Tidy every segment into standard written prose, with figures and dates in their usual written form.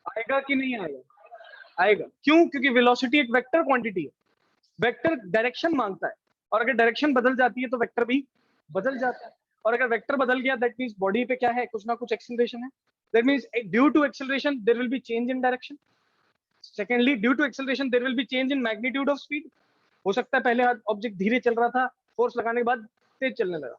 आएगा कि नहीं आएगा? आएगा। क्यों? क्योंकि वेलोसिटी एक वेक्टर क्वांटिटी है, वेक्टर डायरेक्शन मांगता है, और अगर डायरेक्शन बदल जाती है तो वेक्टर भी बदल जाता है, और अगर वेक्टर बदल गया दैट मींस बॉडी पे क्या है, कुछ ना कुछ एक्सेलरेशन है, that means due to acceleration there will be change in direction. Secondly, due to acceleration there will be change in magnitude of speed. हो सकता है पहले ऑब्जेक्ट धीरे चल रहा था, फोर्स लगाने के बाद तेज चलने लगा,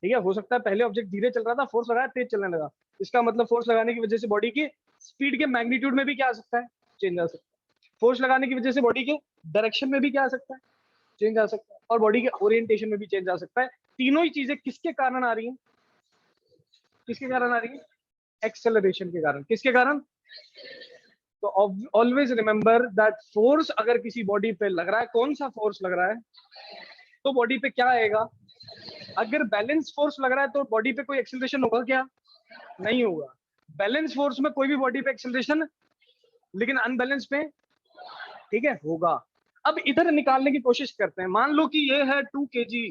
ठीक है। हो सकता है पहले ऑब्जेक्ट धीरे चल रहा था, फोर्स लगाया, तेज चलने लगा। इसका मतलब फोर्स लगाने की वजह से बॉडी की स्पीड के मैग्नीट्यूड में भी क्या आ सकता है, चेंज आ सकता है। फोर्स लगाने की वजह से बॉडी के डायरेक्शन में भी क्या आ सकता है, चेंज आ सकता है, और बॉडी के ओरिएंटेशन में भी चेंज आ सकता है। तीनों ही चीजें किसके कारण आ रही हैं? किसके कारण आ रही है? एक्सेलरेशन के कारण। किसके कारण? तो ऑलवेज रिमेंबर दैट फोर्स अगर किसी बॉडी पे लग रहा है, कौन सा फोर्स लग रहा है, तो बॉडी पे क्या आएगा? अगर बैलेंस फोर्स लग रहा है तो बॉडी पे कोई एक्सेलरेशन होगा क्या? नहीं होगा। बैलेंस फोर्स में कोई भी बॉडी पे एक्सेलरेशन, लेकिन अनबैलेंस पे, ठीक है, होगा। अब इधर निकालने की कोशिश करते हैं। मान लो कि ये है 2 kg,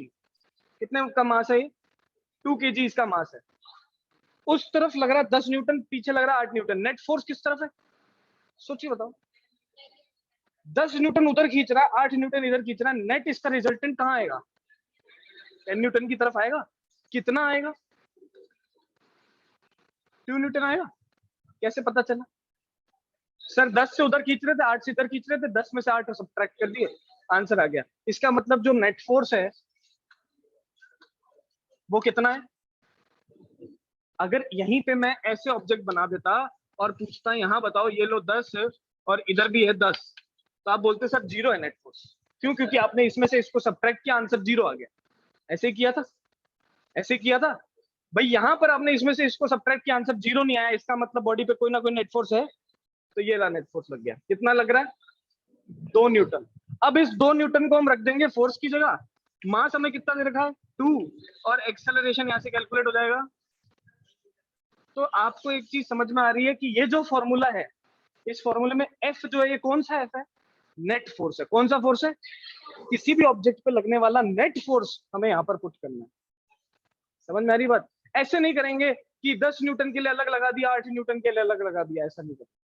कितने का मास है? 2 kg इसका मास है। उस तरफ लग रहा है 10 न्यूटन, पीछे लग रहा है 8 न्यूटन। नेट फोर्स किस तरफ है? सोचिए बताओ। 10 न्यूटन उधर खींच रहा है, 8 न्यूटन इधर खींच रहा है, नेट इसका रिजल्टेंट कहाँ आएगा? 10 न्यूटन की तरफ आएगा। कितना आएगा? 2 न्यूटन आएगा। कैसे पता चला? सर 10 से उधर खींच रहे थे, 8 से इधर खींच रहे थे, 10 में से 8 सब्ट्रैक्ट कर दिए, आंसर आ गया। इसका मतलब जो नेट फोर्स है वो कितना है? अगर यहीं पे मैं ऐसे ऑब्जेक्ट बना देता और पूछता यहाँ बताओ, ये लो 10 और इधर भी है 10, तो आप बोलते सर जीरो है नेट फोर्स। क्यों? क्योंकि आपने इसमें से इसको सब्ट्रैक्ट किया, आंसर जीरो आ गया। ऐसे ही किया था, ऐसे किया था भाई। यहाँ पर आपने इसमें से इसको सब्ट्रैक्ट किया, आंसर जीरो नहीं आया, इसका मतलब बॉडी पे कोई ना कोई नेट फोर्स है। तो ये रहा नेट फोर्स लग गया। कितना लग रहा है? 2 न्यूटन। अब इस 2 न्यूटन को हम रख देंगे फोर्स की जगह। मास हमें कितना दे रखा है? 2, और एक्सेलरेशन यहाँ से कैलकुलेट हो जाएगा। तो आपको एक चीज समझ में आ रही है कि ये जो फॉर्मूला है, इस फॉर्मूले में एफ जो है, ये कौन सा एफ है? नेट फोर्स है। कौन सा फोर्स है? किसी भी ऑब्जेक्ट पे लगने वाला नेट फोर्स हमें यहाँ पर पुट करना है। समझ में आ रही बात? ऐसे नहीं करेंगे कि 10 न्यूटन के लिए अलग लगा दिया, 8 न्यूटन के लिए अलग लगा दिया, ऐसा नहीं करेंगे।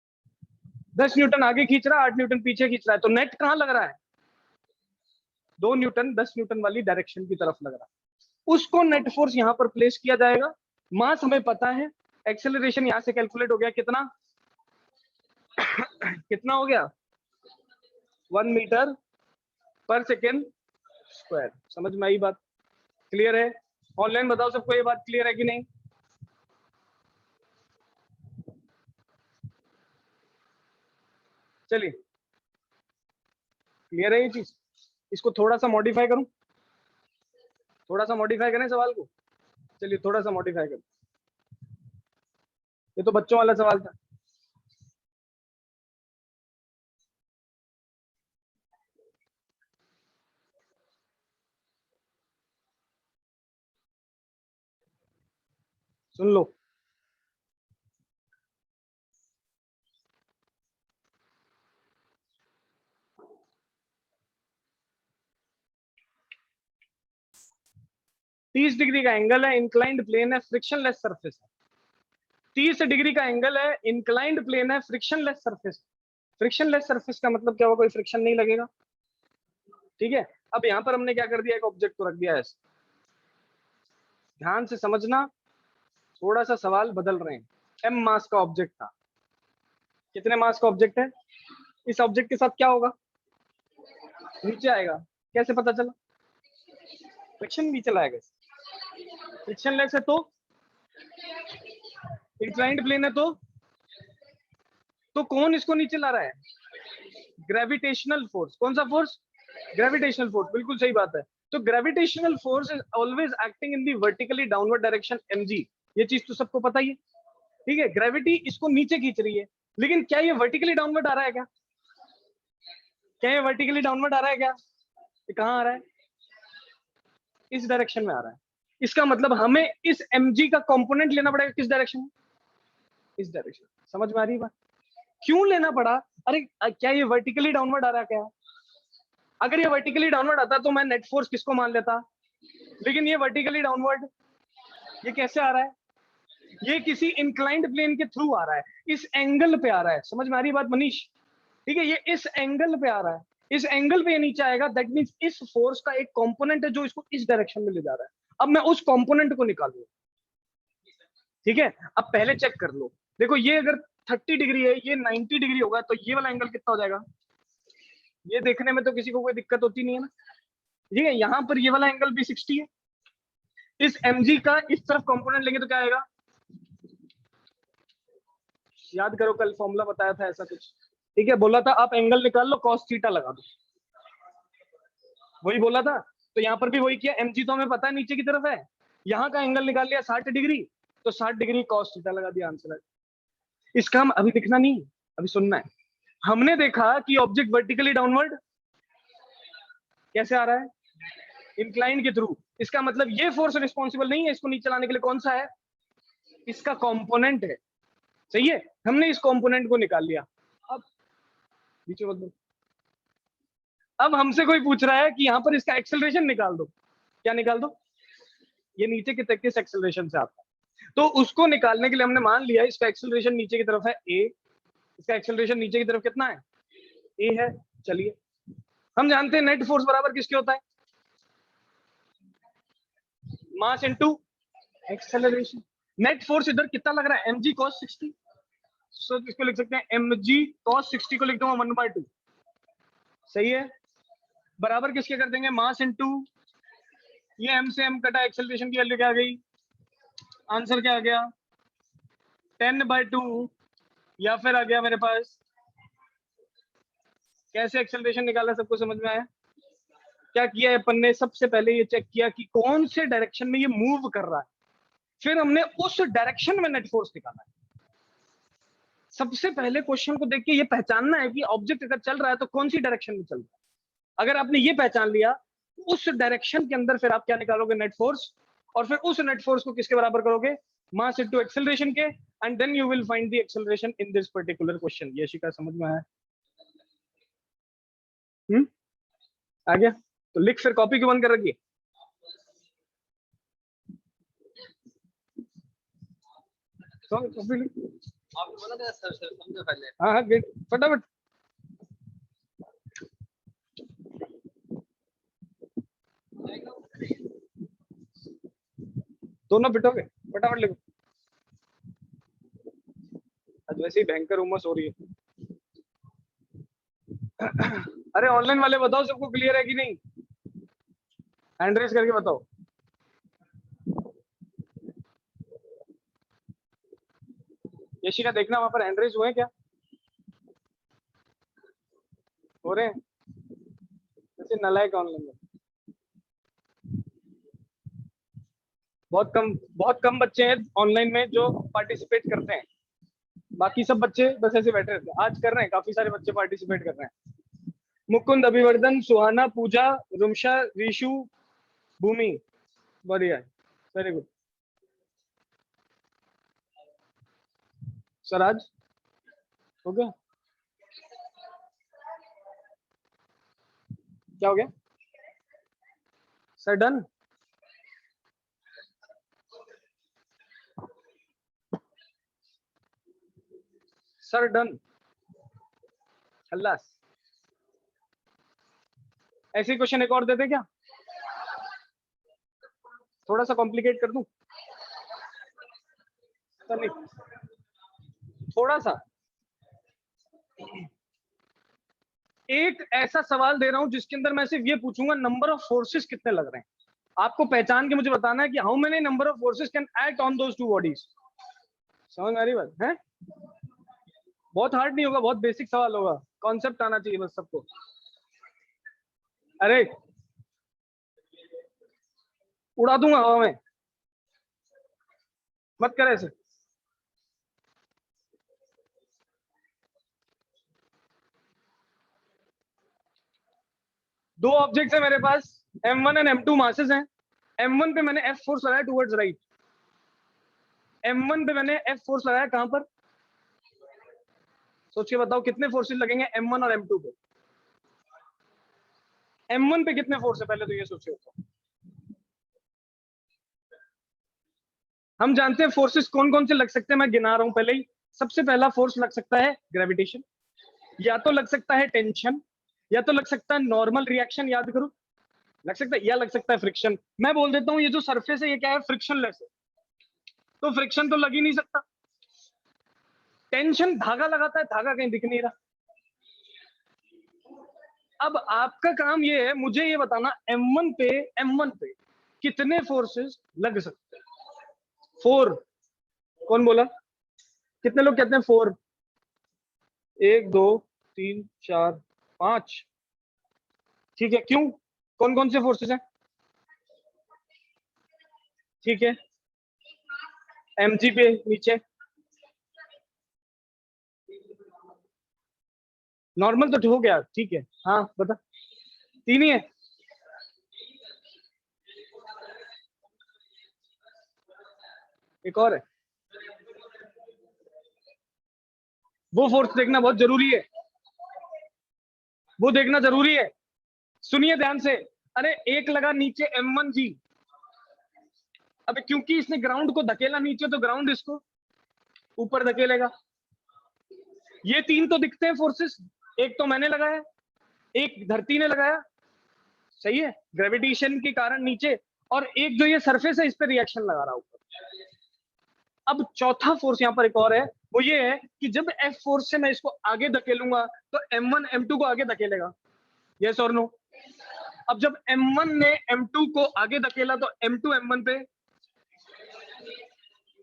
10 न्यूटन आगे खींच रहा है, 8 न्यूटन पीछे खींच रहा है, तो नेट कहाँ लग रहा है? 2 न्यूटन 10 न्यूटन वाली डायरेक्शन की तरफ लग रहा है। उसको नेट फोर्स यहाँ पर प्लेस किया जाएगा। मास हमें पता है, एक्सेलरेशन यहाँ से कैलकुलेट हो गया, कितना कितना हो गया? 1 मीटर पर सेकेंड स्क्वायर। समझ में आई बात? क्लियर है? ऑनलाइन बताओ सबको ये बात क्लियर है कि नहीं? चलिए, क्लियर है ये चीज? इसको थोड़ा सा मॉडिफाई करूं, थोड़ा सा मॉडिफाई करें सवाल को। चलिए थोड़ा सा मॉडिफाई करें। ये तो बच्चों वाला सवाल था। सुन लो। तीस डिग्री का एंगल है, इंक्लाइंड प्लेन है, फ्रिक्शनलेस सरफेस है। 30 डिग्री का एंगल है, इंक्लाइंड प्लेन है, फ्रिक्शनलेस सरफेस। फ्रिक्शनलेस सरफेस का मतलब क्या होगा? कोई फ्रिक्शन नहीं लगेगा, ठीक है। अब यहाँ पर हमने क्या कर दिया? एक ऑब्जेक्ट को रख दिया है। ध्यान से समझना, थोड़ा सा सवाल बदल रहे हैं। एम मास का ऑब्जेक्ट था। कितने मास का ऑब्जेक्ट है? इस ऑब्जेक्ट के साथ क्या होगा? नीचे आएगा। कैसे पता चला? फ्रिक्शन नीचे लाएगा। फ्रिक्शनलेस है तो, इंक्लाइंड प्लेन है तो कौन इसको नीचे ला रहा है? Gravitational force. कौन सा फोर्स? Gravitational force. बिल्कुल सही बात है। तो gravitational force is always acting in the vertically downward direction mg। ये चीज तो सबको पता ही है, ठीक है। ग्रेविटी इसको नीचे खींच रही है, लेकिन क्या ये वर्टिकली डाउनवर्ड आ रहा है क्या? क्या ये वर्टिकली डाउनवर्ड आ रहा है क्या? ये कहाँ आ रहा है? इस डायरेक्शन में आ रहा है। इसका मतलब हमें इस mg का कंपोनेंट लेना पड़ेगा। किस डायरेक्शन में? इस डायरेक्शन। समझ में आ रही बात? क्यों लेना पड़ा? अरे क्या ये वर्टिकली डाउनवर्ड आ रहा है क्या? अगर ये वर्टिकली डाउनवर्ड आता तो मैं नेट फोर्स किसको मान लेता, लेकिन ये वर्टिकली डाउनवर्ड, ये कैसे आ रहा है? ये किसी इंक्लाइंड प्लेन के थ्रू आ रहा है, इस एंगल पे आ रहा है। समझ में आ रही है बात मनीष? ठीक है, ये इस एंगल पे आ रहा है, इस एंगल पे ये नीचे आएगा, दैट मींस इस फोर्स का एक कंपोनेंट है जो इसको इस डायरेक्शन में ले जा रहा है। अब मैं उस कंपोनेंट को निकालूंगा। ठीक है, अब पहले चेक कर लो। देखो ये अगर 30 डिग्री है, ये 90 डिग्री होगा, तो ये वाला एंगल कितना हो जाएगा? ये देखने में तो किसी को कोई दिक्कत होती नहीं है ना। ठीक है, यहाँ पर ये वाला एंगल भी 60 है। इस mg का इस तरफ कंपोनेंट लेंगे तो क्या आएगा? याद करो, कल फॉर्मूला बताया था ऐसा कुछ। ठीक है, बोला था आप एंगल निकाल लो, cos थीटा लगा दो, वही बोला था। तो यहाँ पर भी वही किया। mg तो हमें पता है नीचे की तरफ है, यहाँ का एंगल निकाल लिया 60 डिग्री, तो 60 डिग्री cos थीटा लगा दिया, आंसर है। इसका हम अभी दिखना नहीं, अभी सुनना है। हमने देखा कि ऑब्जेक्ट वर्टिकली डाउनवर्ड कैसे आ रहा है? इंक्लाइन के थ्रू। इसका मतलब ये फोर्स रिस्पॉन्सिबल नहीं है इसको नीचे लाने के लिए, कौन सा है? इसका कंपोनेंट है। सही है, हमने इस कंपोनेंट को निकाल लिया। अब नीचे मत दो। अब हमसे कोई पूछ रहा है कि यहाँ पर इसका एक्सेलरेशन निकाल दो। क्या निकाल दो? ये नीचे की किस एक्सेलरेशन से आता है, तो उसको निकालने के लिए हमने मान लिया इसका एक्सेलरेशन नीचे की तरफ है a, इसका एक्सेलरेशन नीचे की तरफ कितना है? a है। चलिए, हम जानते हैं नेट फोर्स बराबर किसके होता है? मास इनटू एक्सेलरेशन। नेट फोर्स इधर कितना लग रहा है? mg cos 60। सो इसको लिख सकते हैं mg cos 60 को लिख दूंगा 1/2। सही है, बराबर किसके कर देंगे? मास इनटू ये m से m कटा, एक्सेलरेशन की वैल्यू क्या आ गई? आंसर क्या आ गया? 10/2, या फिर आ गया मेरे पास। कैसे एक्सेलरेशन निकाला सबको समझ में आया? क्या किया है अपन ने? सबसे पहले ये चेक किया कि कौन से डायरेक्शन में ये मूव कर रहा है, फिर हमने उस डायरेक्शन में नेट फोर्स निकाला है। सबसे पहले क्वेश्चन को देख के ये पहचानना है कि ऑब्जेक्ट अगर चल रहा है तो कौन सी डायरेक्शन में चल रहा है। अगर आपने ये पहचान लिया, उस डायरेक्शन के अंदर फिर आप क्या निकालोगे? Net force. और फिर उस नेट फोर्स को किसके बराबर करोगे? मास इनटू एक्सेलरेशन के, and then you will find the acceleration in this particular question. ये शिका समझ में आया? आ गया? तो लिख, फिर कॉपी क्यों बंद कर रखी है? कॉपी लिख। आपने बोला था सर सर समझो पहले। हाँ हाँ, फटाफट। दोनों पिटोगे? फटाफट लिखो, आज वैसे ही भयंकर उमस हो रही है। अरे ऑनलाइन वाले बताओ सबको क्लियर है कि नहीं? हैंड रेज करके बताओ। यशिका देखना वहां पर हैंड रेज हुए हैं क्या? हो रहे हैं? जैसे नालायक ऑनलाइन में बहुत कम बच्चे हैं ऑनलाइन में जो पार्टिसिपेट करते हैं। बाकी सब बच्चे बस ऐसे बैठे रहते हैं। आज कर रहे हैं, काफी सारे बच्चे पार्टिसिपेट कर रहे हैं। मुकुंद, अभिवर्धन, सुहाना, रुमशा, ऋषु, भूमि, बढ़िया, वेरी गुड। स्वराज हो गया? क्या हो गया सर? डन? सर डन, खल्लास। ऐसे क्वेश्चन एक और देते क्या? थोड़ा सा कॉम्प्लिकेट कर दूं? सर नहीं, थोड़ा सा। एक ऐसा सवाल दे रहा हूं जिसके अंदर मैं सिर्फ ये पूछूंगा नंबर ऑफ फोर्सेस कितने लग रहे हैं। आपको पहचान के मुझे बताना है कि how many number of forces can act on those two bodies. समझ में आ रही बात है? बहुत हार्ड नहीं होगा, बहुत बेसिक सवाल होगा, कॉन्सेप्ट आना चाहिए बस सबको। अरे उड़ा दूंगा हवा में, मत कर ऐसे। दो ऑब्जेक्ट्स है मेरे पास, m1 एंड m2 मासेस हैं। m1 पे मैंने F फोर्स लगाया टुवर्ड्स राइट। m1 पे मैंने F फोर्स लगाया कहां पर? सोच के बताओ कितने फोर्सेस लगेंगे m1 और m2 पे? m1 पे कितने फोर्स है पहले तो ये सोचिए। हम जानते हैं फोर्सेस कौन कौन से लग सकते हैं, मैं गिना रहा हूं पहले ही। सबसे पहला फोर्स लग सकता है ग्रेविटेशन, या तो लग सकता है टेंशन, या तो लग सकता है नॉर्मल रिएक्शन, याद करो, लग सकता है, या लग सकता है फ्रिक्शन। मैं बोल देता हूं ये जो सरफेस है ये क्या है, फ्रिक्शनलेस है, तो फ्रिक्शन तो लग ही नहीं सकता। टेंशन धागा लगाता है, धागा कहीं दिख नहीं रहा। अब आपका काम ये है मुझे ये बताना M1 पे कितने फोर्सेस लग सकते हैं। 4, कौन बोला, कितने लोग कहते हैं 4? 1 2 3 4 5, ठीक है, क्यों, कौन कौन से फोर्सेस हैं? ठीक है, mg पे नीचे, नॉर्मल तो हो गया, ठीक है, हाँ बता, 3 ही है। एक और है, वो फोर्स देखना बहुत जरूरी है, वो देखना जरूरी है, सुनिए ध्यान से। अरे एक लगा नीचे M1G, अब क्योंकि इसने ग्राउंड को धकेला नीचे तो ग्राउंड इसको ऊपर धकेलेगा। ये 3 तो दिखते हैं फोर्सेस, एक तो मैंने लगाया, एक धरती ने लगाया, सही है, ग्रेविटेशन के कारण नीचे, और एक जो ये सरफेस है इस पे रिएक्शन लगा रहा ऊपर। अब चौथा फोर्स यहाँ पर एक और है, वो ये है कि जब F फोर्स से मैं इसको आगे धकेलूंगा तो M1 M2 को आगे धकेलेगा, यस और नो। अब जब M1 ने M2 को आगे धकेला तो M2 M1 पे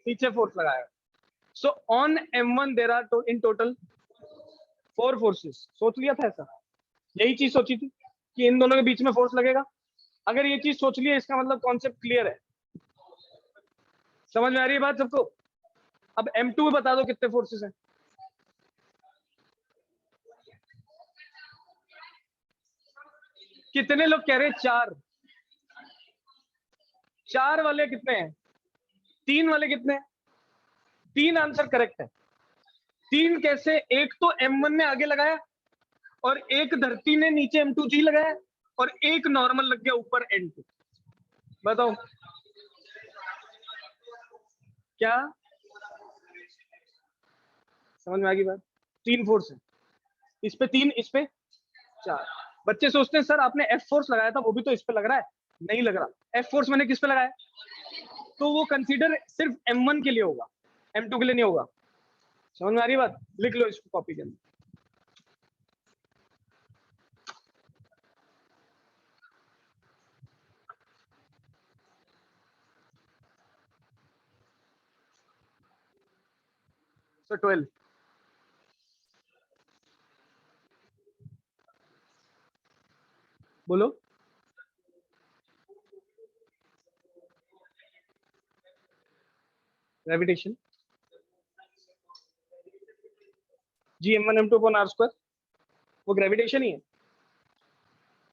पीछे फोर्स लगाया। So on M1 there are in total 4 forces. सोच लिया था ऐसा, यही चीज सोची थी कि इन दोनों के बीच में फोर्स लगेगा। अगर ये चीज सोच लिया इसका मतलब कॉन्सेप्ट क्लियर है, समझ में आ रही है बात सबको? अब M2 में बता दो कितने फोर्सेस हैं। कितने लोग कह रहे हैं 4? 4 वाले कितने हैं? 3 वाले कितने हैं? 3 आंसर करेक्ट है। 3 कैसे? एक तो M1 ने आगे लगाया, और एक धरती ने नीचे M2G लगाया, और एक नॉर्मल लग गया ऊपर N2। बताओ क्या समझ में आ गई बात? 3 फोर्स है, इस पे 3, इस पे 4। बच्चे सोचते हैं सर आपने F फोर्स लगाया था वो भी तो इस पे लग रहा है, नहीं लग रहा। F फोर्स मैंने किस पे लगाया, तो वो कंसीडर सिर्फ M1 के लिए होगा, M2 के लिए नहीं होगा। समझ में आ रही बात? लिख लो इसको कॉपी के अंदर। So 12, बोलो। ग्रेविटेशन, जी M1 M2 अपॉन R², वो ग्रेविटेशन ही है।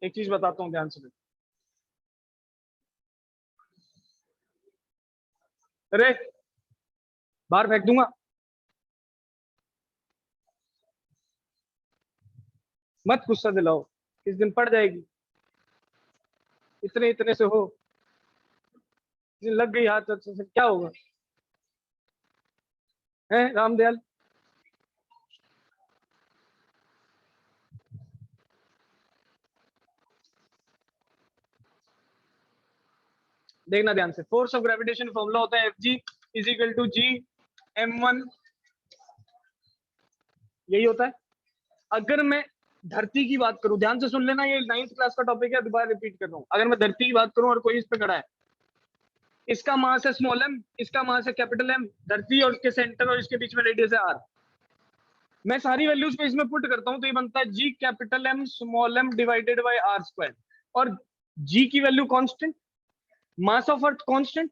एक चीज बताता हूँ ध्यान से, अरे बाहर फेंक दूंगा, मत गुस्सा दिलाओ, इस दिन पड़ जाएगी, इतने इतने से हो, इस दिन लग गई हाथ से क्या होगा, है रामदयाल? देखना ध्यान से, फोर्स ऑफ ग्रेविटेशन फॉर्मूला होता है Fg is equal to G M1, यही होता है। अगर मैं धरती की बात करूं, ध्यान से सुन लेना, ये 9th क्लास का टॉपिक है, दोबारा रिपीट कर रहा हूं। अगर मैं धरती की बात करूं और कोई इस पे खड़ा है, इसका मास है स्मॉल m, इसका मास है कैपिटल M, धरती और इसके सेंटर और इसके बीच में रेडियस है r। मैं सारी वैल्यूज पे इसमें पुट करता हूं तो ये बनता है G capital M small m divided by R²। और G की value constant, mass of earth constant,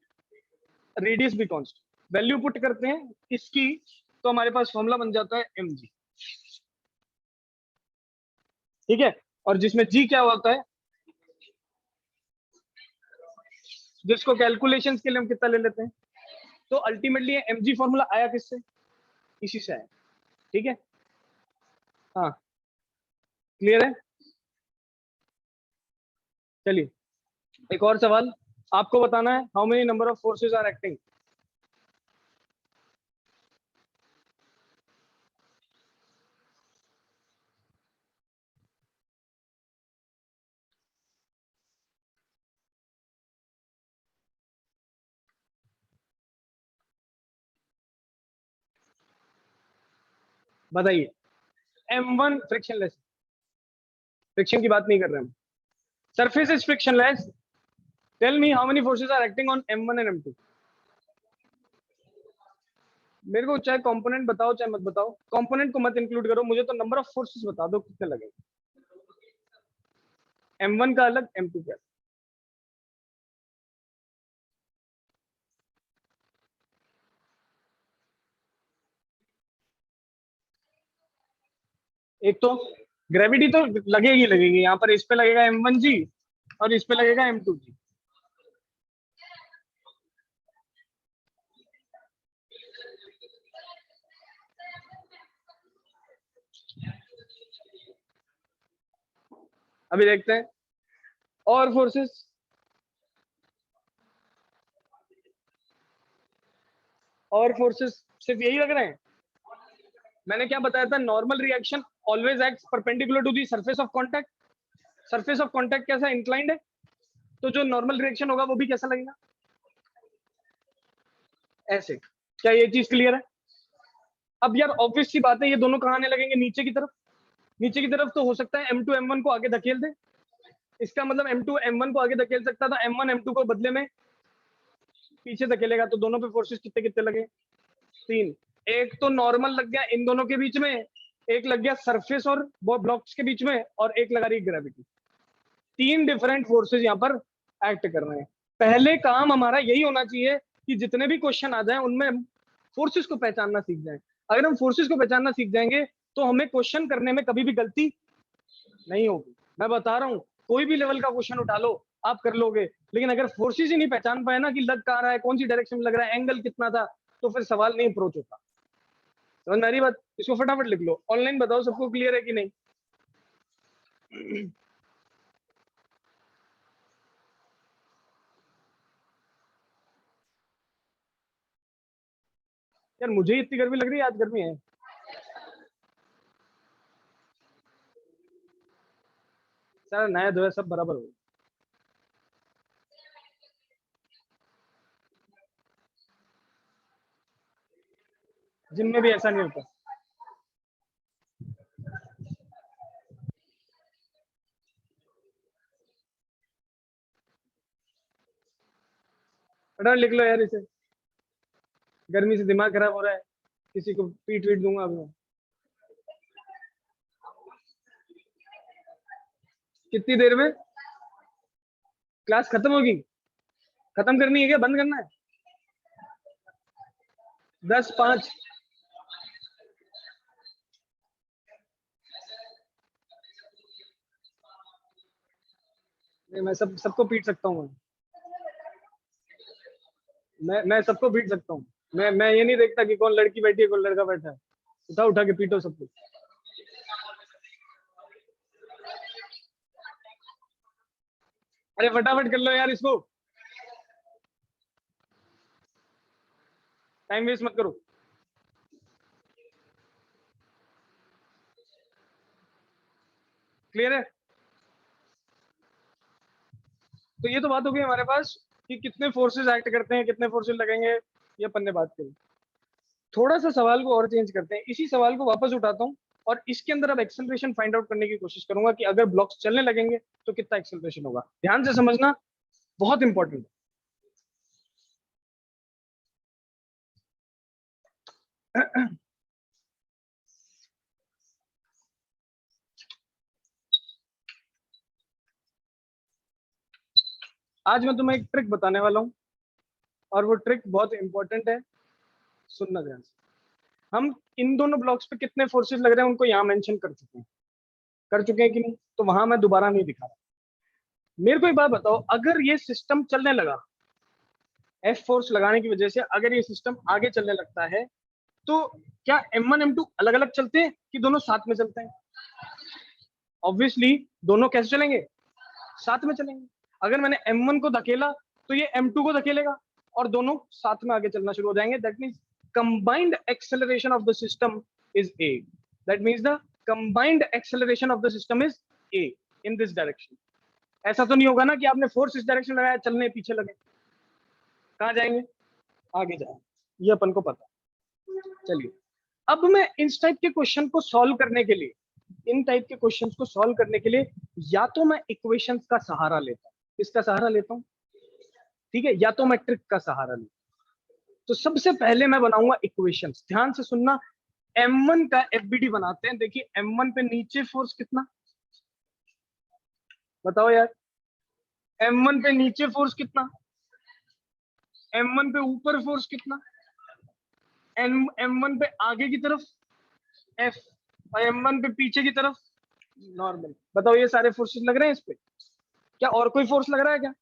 radius भी कांस्टेंट, वैल्यू पुट करते हैं इसकी तो हमारे पास फॉर्मूला बन जाता है mg, ठीक है। और जिसमें g क्या होता है, जिसको कैलकुलेशंस के लिए हम कितना ले लेते हैं, तो अल्टीमेटली mg फॉर्मूला आया किससे, इसी से आया, ठीक है। हाँ क्लियर है? चलिए एक और सवाल, आपको बताना है how many number of forces are acting. बताइए। M1 फ्रिक्शनलेस, फ्रिक्शन की बात नहीं कर रहे हम, surface is frictionless. Tell me how many forces are acting on M1 and M2। मेरे को चाहे कंपोनेंट बताओ चाहे मत बताओ, कंपोनेंट को मत इंक्लूड करो, मुझे तो नंबर ऑफ फोर्सेस बता दो कितने लगे। M1 का अलग, M2 का अलग। एक तो ग्रेविटी तो लगेगी लगेगी, यहाँ पर इस पे लगेगा M1G और इस पे लगेगा M2G। अभी देखते हैं और फोर्सेस। और फोर्सेस सिर्फ यही लग रहे हैं? मैंने क्या बताया था, normal reaction always acts perpendicular to the surface of contact. Surface of contact कैसा इंक्लाइंड है, तो जो नॉर्मल रिएक्शन होगा वो भी कैसा लगेगा, ऐसे। क्या ये चीज क्लियर है? अब यार ऑब्वियस सी बात है, ये दोनों कहाँ आने लगेंगे, नीचे की तरफ। नीचे की तरफ तो हो सकता है M2 M1 को आगे धकेल दे, इसका मतलब M2 M1 को आगे धकेल सकता था, M1 M2 को बदले में पीछे धकेलेगा, तो दोनों पे फोर्सेस कितने कितने लगे, 3। एक तो नॉर्मल लग गया इन दोनों के बीच में, एक लग गया सरफेस और ब्लॉक्स के बीच में, और एक लगा रही ग्रेविटी। 3 डिफरेंट फोर्सेस यहाँ पर एक्ट कर रहे हैं। पहले काम हमारा यही होना चाहिए कि जितने भी क्वेश्चन आ जाए उनमें फोर्सेस को पहचानना सीख जाएं। अगर हम फोर्सेस को पहचानना सीख जाएंगे तो हमें क्वेश्चन करने में कभी भी गलती नहीं होगी। मैं बता रहा हूँ, कोई भी लेवल का क्वेश्चन उठा लो आप कर लोगे, लेकिन अगर फोर्सेस ही नहीं पहचान पाए ना कि लग कहाँ रहा है, कौन सी डायरेक्शन में लग रहा है, एंगल कितना था, तो फिर सवाल नहीं अप्रोच होता। समझ में आ रही बात? इसको फटाफट लिख लो। ऑनलाइन बताओ सबको क्लियर है कि नहीं? यार मुझे इतनी गर्मी लग रही है, आज गर्मी है। सारा नया धोया सब बराबर हो। जिम में भी ऐसा नहीं होता। फटाफट लिख लो यार इसे, गर्मी से दिमाग खराब हो रहा है, किसी को पीट वीट दूंगा अब मैं। कितनी देर में क्लास खत्म होगी? खत्म करनी है क्या, बंद करना है? 10:05। नहीं, मैं सबको पीट सकता हूँ। मैं सबको पीट सकता हूँ। मैं ये नहीं देखता कि कौन लड़की बैठी है कौन लड़का बैठा है। उठा उठा के पीटो सबको। अरे फटाफट कर लो यार इसको, टाइम वेस्ट मत करो। क्लियर है? तो ये तो बात हो गई हमारे पास कि कितने फोर्सेस एक्ट करते हैं, कितने फोर्सेस लगेंगे, ये अपन ने बात करी। थोड़ा सा सवाल को और चेंज करते हैं, इसी सवाल को वापस उठाता हूँ और इसके अंदर अब एक्सेलरेशन फाइंड आउट करने की कोशिश करूंगा कि अगर ब्लॉक्स चलने लगेंगे तो कितना एक्सेलरेशन होगा। ध्यान से समझना, बहुत इंपॉर्टेंट है। आज मैं तुम्हें एक ट्रिक बताने वाला हूँ और वो ट्रिक बहुत इंपॉर्टेंट है, सुनना ध्यान से। हम इन दोनों ब्लॉक्स पे कितने फोर्सेस लग रहे हैं उनको यहाँ मेंशन कर चुके हैं कि नहीं, तो वहां मैं दोबारा नहीं दिखा रहा। मेरे को एक बात बताओ, अगर ये सिस्टम चलने लगा, एफ फोर्स लगाने की वजह से अगर ये सिस्टम आगे चलने लगता है, तो क्या M1 M2 अलग अलग चलते हैं कि दोनों साथ में चलते हैं? ऑब्वियसली दोनों कैसे चलेंगे, साथ में चलेंगे। अगर मैंने M1 को धकेला तो ये M2 को धकेलेगा और दोनों साथ में आगे चलना शुरू हो जाएंगे। That means combined acceleration of the system is A. That means the combined acceleration of the system is A in this direction. ऐसा तो नहीं होगा ना कि आपने फोर्स इस डायरेक्शन लगाया, चलने पीछे लगे, कहाँ जाएंगे, आगे जाएंगे, ये अपन को पता। चलिए अब मैं इस टाइप के क्वेश्चन को सॉल्व करने के लिए, इन टाइप के क्वेश्चंस को सॉल्व करने के लिए या तो मैं इक्वेशंस का सहारा लेता हूँ, किसका सहारा लेता हूँ, ठीक है, या तो मैं ट्रिक का सहारा लेता हूँ। तो सबसे पहले मैं बनाऊंगा इक्वेशंस, ध्यान से सुनना। M1 का FBD बनाते हैं। देखिए M1 पे नीचे फोर्स कितना, बताओ यार, M1 पे नीचे फोर्स कितना, M1 पे ऊपर फोर्स कितना, M1 पे आगे की तरफ F और M1 पे पीछे की तरफ नॉर्मल। बताओ ये सारे फोर्सेस लग रहे हैं इस पे, क्या और कोई फोर्स लग रहा है क्या,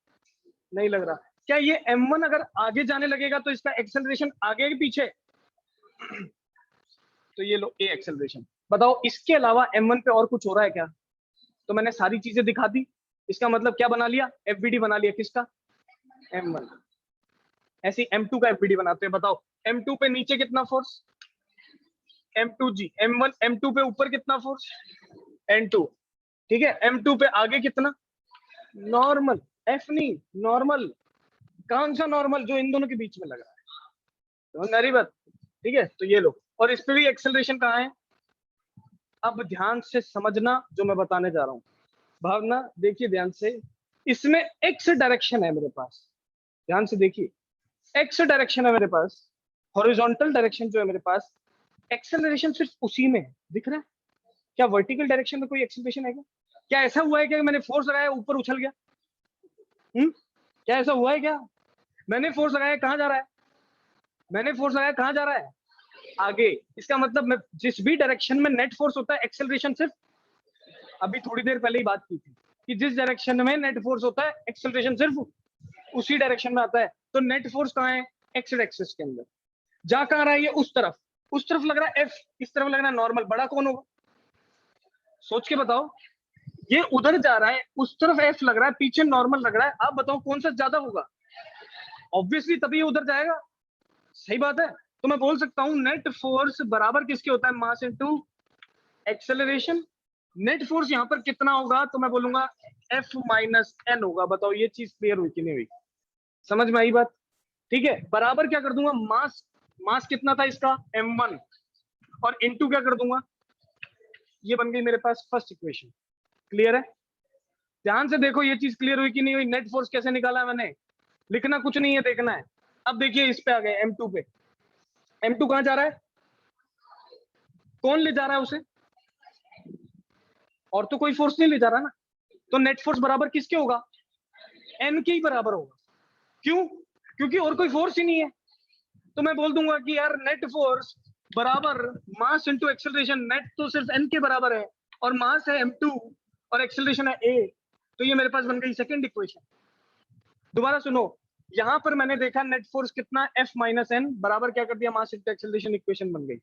नहीं लग रहा। क्या ये M1 अगर आगे जाने लगेगा तो इसका एक्सेलरेशन आगे के पीछे, तो ये लो ए एक्सेलरेशन। बताओ इसके अलावा M1 पे और कुछ हो रहा है क्या, तो मैंने सारी चीजें दिखा दी। इसका मतलब क्या बना लिया, FBD बना लिया किसका, M1। ऐसे M2 का FBD बनाते हैं। बताओ M2 पे नीचे कितना फोर्स, M2G, M1 M2 पे ऊपर कितना फोर्स, N2, ठीक है। M2 पे आगे कितना, नॉर्मल, F नहीं नॉर्मल। कौन सा नॉर्मल, जो इन दोनों के बीच में लग रहा है, तो मेरी बात, ठीक है। तो ये लो, और इस पे भी एक्सेलरेशन कहाँ है। अब ध्यान से समझना जो मैं बताने जा रहा हूँ, भावना देखिए ध्यान से। इसमें एक्स डायरेक्शन है मेरे पास, ध्यान से देखिए, एक्स डायरेक्शन है मेरे पास, हॉरिजॉन्टल डायरेक्शन जो है मेरे पास, एक्सेलरेशन सिर्फ उसी में है, दिख रहा है। क्या वर्टिकल डायरेक्शन में कोई एक्सेलरेशन है क्या, क्या ऐसा हुआ है क्या मैंने फोर्स लगाया ऊपर उछल गया, क्या ऐसा हुआ है क्या, मैंने फोर्स लगाया कहाँ जा रहा है, मैंने फोर्स लगाया कहाँ जा रहा है, आगे। इसका मतलब मैं जिस भी डायरेक्शन में नेट फोर्स होता है, एक्सेलरेशन सिर्फ, अभी थोड़ी देर पहले ही बात की थी कि जिस डायरेक्शन में नेट फोर्स होता है, एक्सेलरेशन सिर्फ उसी डायरेक्शन में आता है। तो नेट फोर्स कहाँ है, एक्स एक्सिस के अंदर। जा कहाँ रहा है ये, उस तरफ लग रहा है एफ, इस तरफ लग रहा है नॉर्मल। बड़ा कौन होगा, सोच के बताओ। ये उधर जा रहा है, उस तरफ एफ लग रहा है, पीछे नॉर्मल लग रहा है। आप बताओ कौन सा ज्यादा होगा, ऑब्वियसली तभी ये उधर जाएगा, सही बात है। तो मैं बोल सकता हूं नेट फोर्स बराबर किसके होता है, मास इनटू एक्सेलरेशन। नेट फोर्स यहाँ पर कितना होगा, तो मैं बोलूंगा F माइनस एन होगा। बताओ ये चीज क्लियर हुई कि नहीं हुई, समझ में आई बात, ठीक है। बराबर क्या कर दूंगा, मास, मास कितना था इसका M1, और इनटू क्या कर दूंगा, ये बन गई मेरे पास फर्स्ट इक्वेशन। क्लियर है, ध्यान से देखो ये चीज क्लियर हुई कि नहीं हुई। नेट फोर्स कैसे निकाला है मैंने, लिखना कुछ नहीं है, देखना है। अब देखिए इस पे आ गए M2 पे, M2 कहां जा रहा है, कौन ले जा रहा है उसे, और तो कोई फोर्स नहीं ले जा रहा ना। तो नेट फोर्स बराबर किसके होगा, N के ही बराबर होगा। क्यों, क्योंकि और कोई फोर्स ही नहीं है। तो मैं बोल दूंगा कि यार नेट फोर्स बराबर मास इनटू एक्सेलरेशन। नेट तो सिर्फ N के बराबर है, और मास है M2 और एक्सेलरेशन है A। तो ये मेरे पास बन गई सेकंड इक्वेशन। दोबारा सुनो, यहां पर मैंने देखा नेट फोर्स कितना, F माइनस एन बराबर क्या कर दिया, मास इनटू एक्सेलरेशन, इक्वेशन बन गई।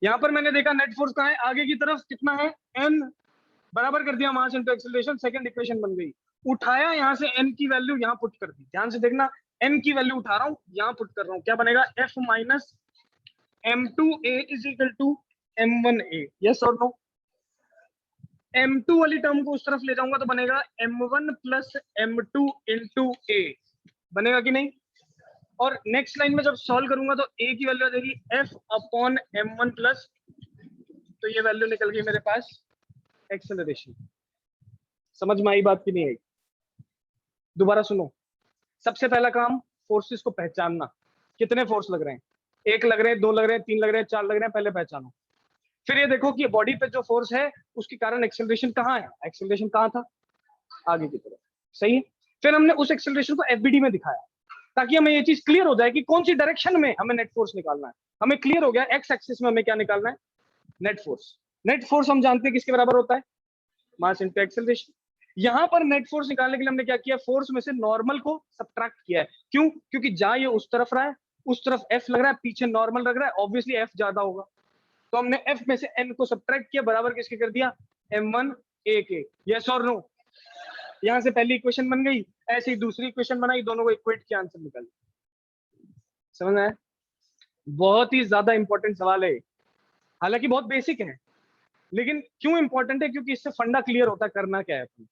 यहाँ पर मैंने देखा नेट फोर्स कहाँ है, आगे की तरफ कितना है, N बराबर कर दिया मास इनटू एक्सेलरेशन, सेकंड इक्वेशन बन गई। उठाया यहाँ से N की वैल्यू यहाँ पुट कर दी, ध्यान से देखना, N की वैल्यू उठा रहा हूँ यहाँ पुट कर रहा हूँ, क्या बनेगा, F minus M2A is equal to M1A, yes और नो। M2 वाली टर्म को उस तरफ ले जाऊंगा तो बनेगा M1 plus M2 into A, बनेगा कि नहीं। और नेक्स्ट लाइन में जब सॉल्व करूंगा तो A की वैल्यू आ जाएगी F अपॉन M1 प्लस, तो ये वैल्यू निकल गई मेरे पास एक्सेलरेशन। समझ में आई बात की नहीं आई, दोबारा सुनो। सबसे पहला काम फोर्सेस को पहचानना, कितने फोर्स लग रहे हैं, एक लग रहे हैं, दो लग रहे हैं, तीन लग रहे हैं, चार लग रहे हैं, पहले पहचानो। फिर ये देखो कि बॉडी पे जो फोर्स है उसके कारण एक्सेलरेशन कहाँ है, एक्सेलरेशन कहाँ था, आगे की तरफ, सही है। फिर हमने उस एक्सेलरेशन को FBD में दिखाया, ताकि हमें ये चीज क्लियर हो जाए कि कौन सी डायरेक्शन में हमें नेट फोर्स निकालना है। हमें क्लियर हो गया एक्स एक्सिस में हमें क्या निकालना है, नेट फोर्स। नेट फोर्स हम जानते हैं किसके बराबर होता है, मास इनटू एक्सेलरेशन। यहां पर नेट फोर्स निकालने के लिए हमने क्या किया, फोर्स में से नॉर्मल को सब्ट्रैक्ट किया है। क्यों, क्योंकि जा ये उस तरफ रहा है, उस तरफ F लग रहा है, पीछे नॉर्मल लग रहा है, ऑब्वियसली F ज्यादा होगा। तो हमने F में से N को सब्ट्रैक्ट किया, बराबर किसके कर दिया, M1A के, यस और नो। यहां से पहली इक्वेशन बन गई, ऐसे ही दूसरी इक्वेशन बनाई, दोनों को इक्वेट किया, आंसर निकल। समझ में आया, बहुत ही ज्यादा इंपॉर्टेंट सवाल है, हालांकि बहुत बेसिक है, लेकिन क्यों इंपॉर्टेंट है, क्योंकि इससे फंडा क्लियर होता है करना क्या है अपन।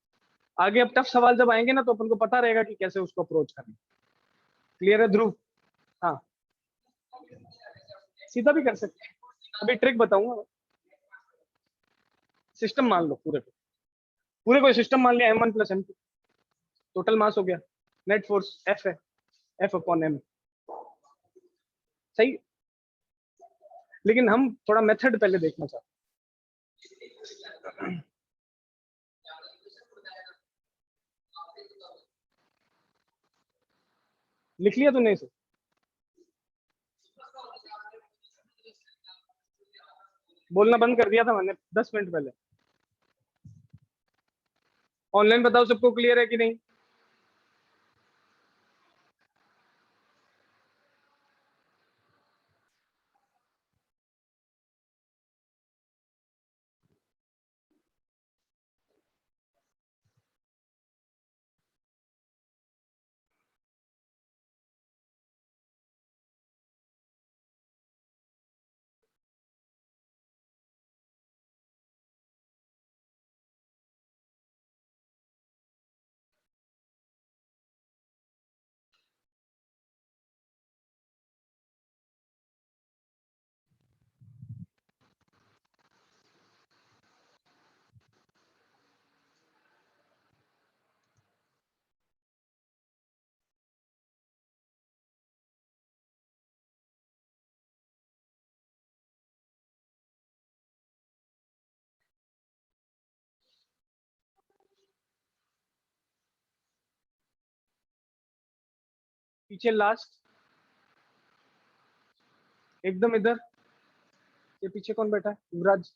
आगे अब टफ सवाल जब आएंगे ना तो अपन को पता रहेगा कि कैसे उसको अप्रोच करना। क्लियर है ध्रुव, हाँ सीधा भी कर सकते हैं, अभी ट्रिक बताऊंगा। सिस्टम मान लो पूरे कोई सिस्टम मान लिया m1 plus m2, total mass हो गया, नेट फोर्स F है, F अपॉन m। सही, लेकिन हम थोड़ा मेथड पहले देखना चाहते हैं। लिख लिया तूने इसे? बोलना बंद कर दिया था मैंने 10 मिनट पहले। ऑनलाइन बताओ सबको क्लियर है कि नहीं? पीछे लास्ट एकदम इधर, ये पीछे कौन बैठा है? युवराज।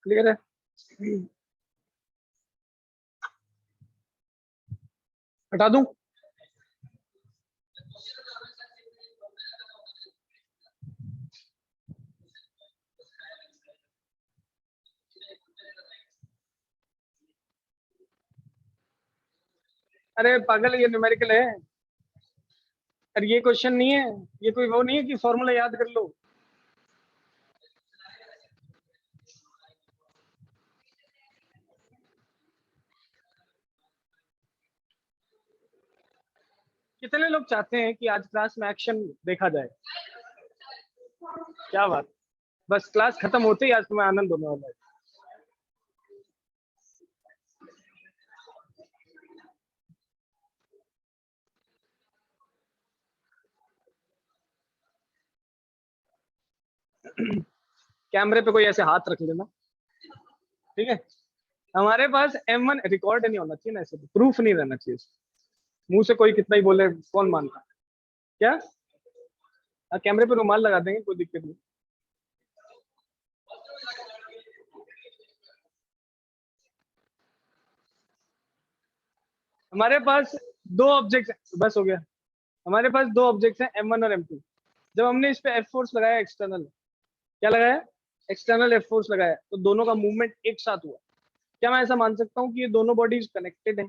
क्लियर है? हटा दूं? अरे पागल, ये न्यूमेरिकल है। अरे ये क्वेश्चन नहीं है, ये कोई वो नहीं है कि फॉर्मूला याद कर लो। कितने लोग चाहते हैं कि आज क्लास में एक्शन देखा जाए? क्या बात, बस क्लास खत्म होते ही आज तुम्हें आनंद होने वाला है। कैमरे पे कोई ऐसे हाथ रख लेना, ठीक है? हमारे पास M1 रिकॉर्ड नहीं होना चाहिए ना, ऐसे प्रूफ नहीं रहना चाहिए। मुंह से कोई कितना ही बोले कौन मानता? क्या? कैमरे पे रुमाल लगा देंगे, कोई दिक्कत नहीं। हमारे पास दो ऑब्जेक्ट, बस हो गया। हमारे पास दो ऑब्जेक्ट्स हैं M1 और M2। जब हमने इस पे F फोर्स लगाया एक्सटर्नल, क्या लगाया? एक्सटर्नल F फोर्स लगाया, तो दोनों का मूवमेंट एक साथ हुआ। क्या मैं ऐसा मान सकता हूँ कि ये दोनों बॉडीज कनेक्टेड है?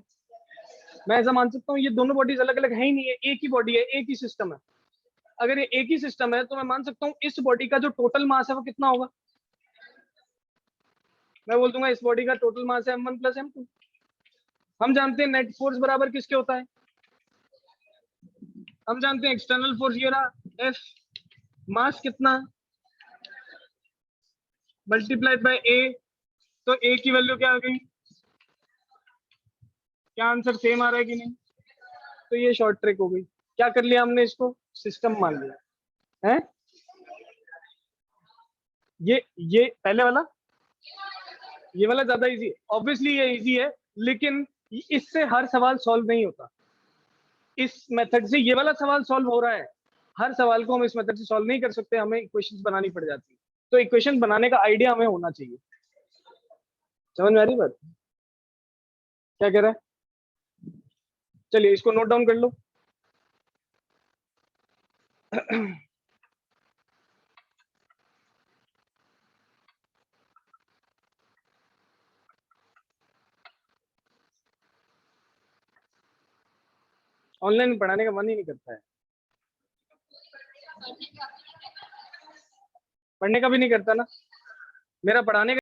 मैं ऐसा मान सकता हूँ ये दोनों बॉडीज अलग अलग है ही नहीं है, एक ही बॉडी है, एक ही सिस्टम है। अगर ये एक ही सिस्टम है तो मैं मान सकता हूँ इस बॉडी का जो टोटल मास है वो कितना होगा? मैं बोल दूंगा इस बॉडी का टोटल मास है M1 प्लस M2। हम जानते हैं नेट फोर्स बराबर किसके होता है? हम जानते हैं एक्सटर्नल फोर्स ये रहा F, मास कितना मल्टीप्लाइड बाय A, तो A की वैल्यू क्या आ गई? क्या आंसर सेम आ रहा है कि नहीं? तो ये शॉर्ट ट्रिक हो गई। क्या कर लिया हमने? इसको सिस्टम मान लिया है। ये पहले वाला, ये वाला ज्यादा इजी है, ऑब्वियसली ये इजी है, लेकिन इससे हर सवाल सॉल्व नहीं होता। इस मेथड से ये वाला सवाल सॉल्व हो रहा है, हर सवाल को हम इस मेथड से सॉल्व नहीं कर सकते, हमें इक्वेशंस बनानी पड़ जाती है। तो इक्वेशन बनाने का आइडिया हमें होना चाहिए। समझ में आ रही बात? क्या कह रहा है? चलिए इसको नोट डाउन कर लो। ऑनलाइन पढ़ाने का मन ही नहीं करता है, पढ़ने का भी नहीं करता ना। मेरा पढ़ाने का